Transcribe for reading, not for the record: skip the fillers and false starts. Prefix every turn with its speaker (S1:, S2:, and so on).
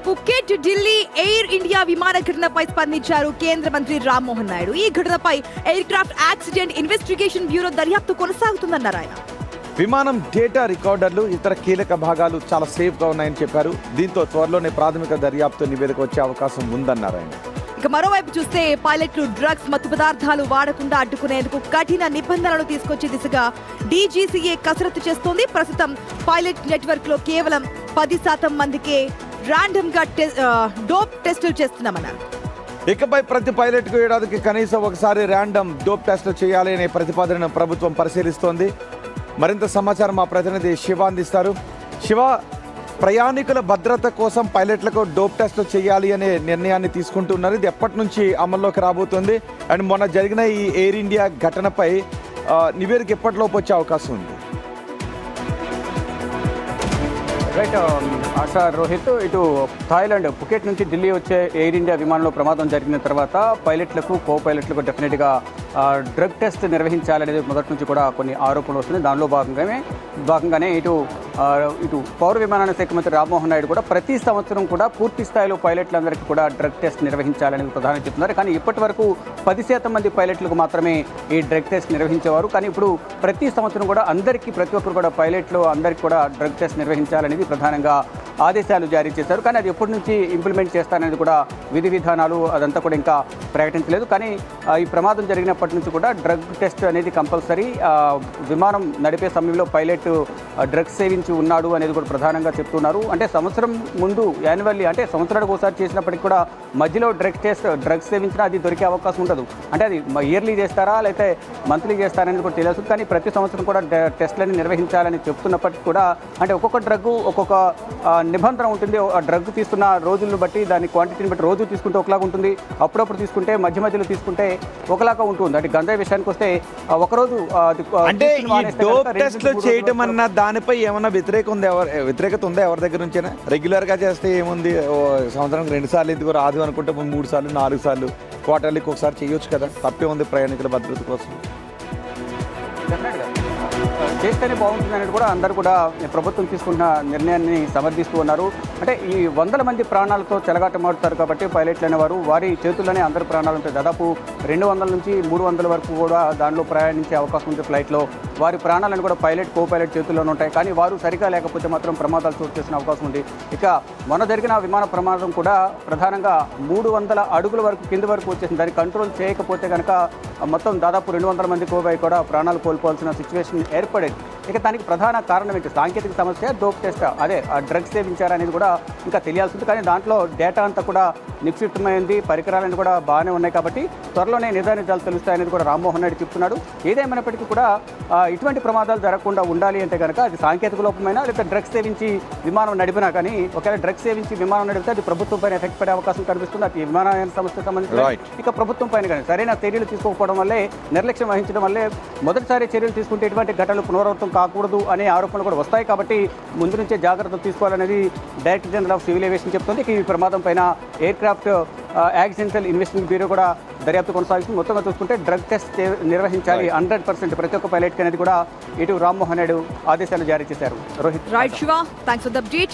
S1: Phuket Delhi air India విమాన ఘటనపై స్పందించారు కేంద్ర మంత్రి రామ్మోహన్ నాయుడు. ఈ ఘటనపై air craft accident investigation bureau దర్యాప్తు కొనసాగుతుందన్నారు ఆయన.
S2: విమానం డేటా రికార్డర్లు ఇతర కీలక భాగాలు చాలా సేఫ్గా ఉన్నాయని చెప్పారు. దీంతో త్వరలోనే ప్రాథమిక దర్యాప్తు నివేదిక వచ్చే అవకాశం ఉందన్నారు ఆయన.
S1: ఇక మరోవైపు చూస్తే పైలట్లు డ్రగ్స్ మత్తు పదార్థాలు వాడకుండా అడ్డుకునేందుకు కఠిన నిబంధనలు తీసుకొచ్చే దిశగా డీజీసీఏ కసరత్తు చేస్తోంది. ప్రస్తుతం పైలట్ నెట్వర్క్ లో కేవలం 10% మందికే రాండమ్ గా డోప్ టెస్టులు చేస్తున్నామన్నారు.
S2: ఇకపై ప్రతి పైలట్ కు ఏడాదికి కనీసం ఒకసారి ర్యాండమ్ డోప్ టెస్టులు చేయాలి అనే ప్రతిపాదనను ప్రభుత్వం పరిశీలిస్తోంది. మరింత సమాచారం మా ప్రతినిధి శివ అందిస్తారు. శివ, ప్రయాణికుల భద్రత కోసం పైలట్లకు డోప్ టెస్టులు చేయాలి అనే నిర్ణయాన్ని తీసుకుంటున్నారు. ఇది ఎప్పటి నుంచి అమల్లోకి రాబోతుంది? అండ్ మొన్న జరిగిన ఈ ఎయిర్ ఇండియా ఘటనపై నివేదిక ఎప్పటిలోపు వచ్చే అవకాశం ఉంది?
S3: రైట్ ఆశా రోహిత్, ఇటు థాయిలాండ్ పుకెట్ నుంచి ఢిల్లీ వచ్చే ఎయిర్ ఇండియా విమానంలో ప్రమాదం జరిగిన తర్వాత పైలట్లకు కో పైలట్లకు డెఫినెట్గా డ్రగ్ టెస్ట్ నిర్వహించాలనేది మొదటి నుంచి కూడా కొన్ని ఆరోపణలు వస్తున్నాయి. దానిలో భాగంగానే ఇటు పౌర విమానయాన శాఖ మంత్రి రామ్మోహన్ నాయుడు కూడా ప్రతి సంవత్సరం కూడా పూర్తి స్థాయిలో పైలట్లందరికీ కూడా డ్రగ్ టెస్ట్ నిర్వహించాలని ప్రధానంగా చెప్తున్నారు. కానీ ఇప్పటి వరకు 10% మంది పైలట్లకు మాత్రమే ఈ డ్రగ్ టెస్ట్ నిర్వహించేవారు. కానీ ఇప్పుడు ప్రతి సంవత్సరం కూడా ప్రతి ఒక్కరు కూడా పైలట్లు అందరికీ కూడా డ్రగ్ టెస్ట్ నిర్వహించాలనేది ప్రధానంగా ఆదేశాలు జారీ చేశారు. కానీ అది ఎప్పటి నుంచి ఇంప్లిమెంట్ చేస్తారనేది కూడా విధి విధానాలు అదంతా కూడా ఇంకా ప్రకటించలేదు. కానీ ఈ ప్రమాదం జరిగినప్పటి నుంచి కూడా డ్రగ్ టెస్ట్ అనేది కంపల్సరీ. విమానం నడిపే సమయంలో పైలట్ డ్రగ్స్ సేవించి ఉన్నాడు అనేది కూడా ప్రధానంగా చెప్తున్నారు. అంటే సంవత్సరం ముందు యాన్యువల్లీ అంటే సంవత్సరానికి ఒకసారి చేసినప్పటికీ కూడా మధ్యలో డ్రగ్స్ సేవించినా అది దొరికే అవకాశం ఉండదు. అంటే అది ఇయర్లీ చేస్తారా లేకపోతే మంత్లీ చేస్తారా అనేది కూడా తెలియదు. కానీ ప్రతి సంవత్సరం కూడా టెస్ట్లని నిర్వహించాలని చెప్తున్నప్పటికీ కూడా అంటే ఒక్కొక్క డ్రగ్ ఒక్కొక్క నిబంధన ఉంటుంది. ఆ డ్రగ్ తీసుకున్న రోజులను బట్టి దాని క్వాంటిటీని బట్టి రోజు తీసుకుంటే ఒకలాగా ఉంటుంది, అప్పుడప్పుడు తీసుకుంటే మధ్యలో తీసుకుంటే ఒకలాగా ఉంటుంది. అంటే గంజాయి విషయానికి వస్తే ఒకరోజు
S2: అంటే ఈ డోప్ టెస్ట్లు చేయడం అన్న దానిపై ఏమన్నా వ్యతిరేకత ఉందా ఎవరి దగ్గర నుంచైనా? రెగ్యులర్ గా చేస్తే ఏముంది, సంవత్సరానికి 2 సార్లు ఎందుకు రాదు అనుకుంటే 3 సార్లు 4 సార్లు క్వార్టర్లీకి ఒకసారి చేయొచ్చు కదా, తప్పే ఉంది ప్రయాణికుల భద్రత కోసం?
S3: చేస్తేనే బాగుంటుంది అనేది కూడా అందరూ కూడా ప్రభుత్వం తీసుకున్న నిర్ణయాన్ని సమర్థిస్తూ ఉన్నారు. అంటే ఈ 100 మంది ప్రాణాలతో చెలగాటమాడుతారు కాబట్టి పైలట్లు అనేవారు వారి చేతుల్లోనే అందరి ప్రాణాలు ఉంటాయి. దాదాపు 200 నుంచి 300 వరకు కూడా దానిలో ప్రయాణించే అవకాశం ఉంది ఫ్లైట్లో. వారి ప్రాణాలను కూడా కో పైలట్ చేతుల్లోనే ఉంటాయి. కానీ వారు సరిగా లేకపోతే మాత్రం ప్రమాదాలు చోటు చేసిన అవకాశం ఉంది. ఇక మొన్న జరిగిన విమాన ప్రమాదం కూడా ప్రధానంగా 300 అడుగుల వరకు కింది వరకు వచ్చేసింది. దాన్ని కంట్రోల్ చేయకపోతే కనుక మొత్తం దాదాపు 200 మంది కూడా ప్రాణాలు కోల్పోవాల్సిన సిచ్యువేషన్ ఏర్పడేది. ఇక దానికి ప్రధాన కారణం ఏంటి? సాంకేతిక సమస్య, డోప్ టెస్ట్, అదే ఆ డ్రగ్స్ సేవించారనేది కూడా ఇంకా తెలియాల్సి ఉంది. కానీ దాంట్లో డేటా అంతా కూడా నిక్షిప్తమైంది, పరికరాలన్నీ కూడా బాగానే ఉన్నాయి. కాబట్టి త్వరలోనే నిజాలు తెలుస్తాయనేది కూడా రామ్మోహన్ నాయుడు చెప్తున్నాడు. ఏదేమైనప్పటికీ కూడా ఇటువంటి ప్రమాదాలు జరగకుండా ఉండాలి అంటే కనుక అది సాంకేతిక లోపమైనా లేదా డ్రగ్స్ సేవించి విమానం నడిపినా కానీ ఒకవేళ డ్రగ్స్ సేవించి విమానం నడిపితే అది ప్రభుత్వం పైన ఎఫెక్ట్ పడే అవకాశం కనిపిస్తుంది. అది విమానయాన సంస్థకు సంబంధించి ఇక ప్రభుత్వం పైన కానీ సరైన చర్యలు తీసుకోకపోవడం వల్లే, నిర్లక్ష్యం వహించడం వల్లే మొదటిసారి చర్యలు తీసుకుంటే ఇటువంటి ఘటనలు పునరావృతం కాకూడదు అనే ఆరోపణలు కూడా వస్తాయి. కాబట్టి ముందు నుంచే జాగ్రత్తలు తీసుకోవాలనేది director general of civil aviation చెప్తుంది. ఈ ప్రమాదం పైన aircraft accidental investigation bureau కూడా దర్యాప్తు కొనసాగిస్తుంది. మొత్తంగా చూసుకుంటే డ్రగ్ టెస్ట్ నిర్వహించాలి 100% ప్రతి ఒక్క పైలట్కి అనేది కూడా ఇటు రామ్మోహన్ నాయుడు ఆదేశాలు జారీ చేశారు. Rohit.
S1: Right Shiva, thanks for the update.